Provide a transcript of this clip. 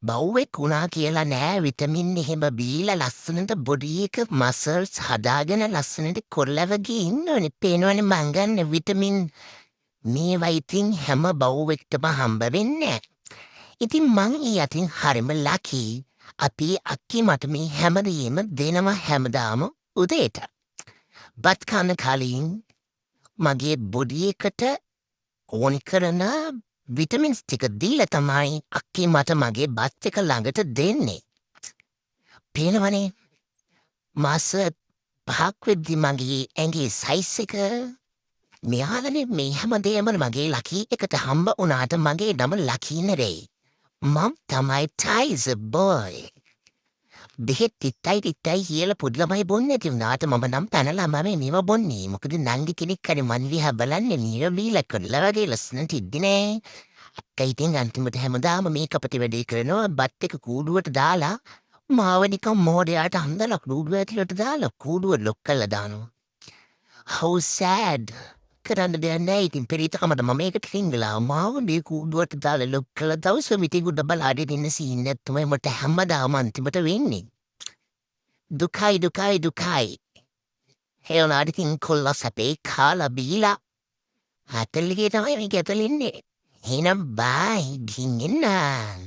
බව්වෙක් වුණා කියලා නෑ විටමින් එහෙම බීලා ලස්සනට බොඩි එක මසල්ස් හදාගෙන ලස්සනට කොල්ලවගේ ඉන්නවනේ පේනවනේ මං ගන්න විටමින් මේවා ඉතින් හැම බව්වෙක්ටම හම්බ වෙන්නේ නෑ. ඉතින් මං යතින් හරිම ලකි. අපි අක්කි මට මේ හැමදේම දෙනවා හැමදාම උදේට. බත් කන්න කලින් මගේ බොඩි එකට ඕනි කරන විටමින්ස් ටික දීලා තමයි අක්කි මට මගේ බත් එක ළඟට දෙන්නේ. පේනවනේ මාස 5ක් වෙද්දි මගේ ඇඟේ සයිස් එක මෙයාලනේ මේ හැමදේම මගේ ලකී එකට හම්බ වුණාට මගේ නම ලකී නෙවෙයි. මම තමයි ටයිසර් බෝයි. බෙහෙත් ටිට්ටයි කියලා පොඩි ළමයි බොන්නේ නැති වුණාට මම නම් පැනලා මම මේවා බොන්නේ. මොකද නංගි කෙනෙක් හරි මන් දිහා බලන්නේ නීර බීලා කරලා වගේ ලස්සනට ඉද්දිනේ. අක්කා ඉතින් අන්තිමට හැමදාම මේක අපිට වැඩේ කරනවා බත් එක කූඩුවට දාලා මාව නිකන් මෝඩයාට හන්දලා කූඩුව ඇතුලට දාලා කූඩුව ලොක් කරලා දානවා. How sad. කරන්න දෙයක් නැහැ ඉතින් පෙරිතකමට මම ඒකට සිංගලා මාව මේ කූඩුවට දාලා ලොක් කරලා දවස් මිටිගුඩ බලාගෙන ඉන්න සීන් එක තමයි මට හැමදාම අන්තිමට වෙන්නේ. දුකයි. ඒ වුණාට ඉතින් කොල්ලා සැපේ කාලා බීලා අතල්ලිගේ තමයි මේක ඇතුළේ ඉන්නේ. එහෙනම් බයි ගිහින් එන්න.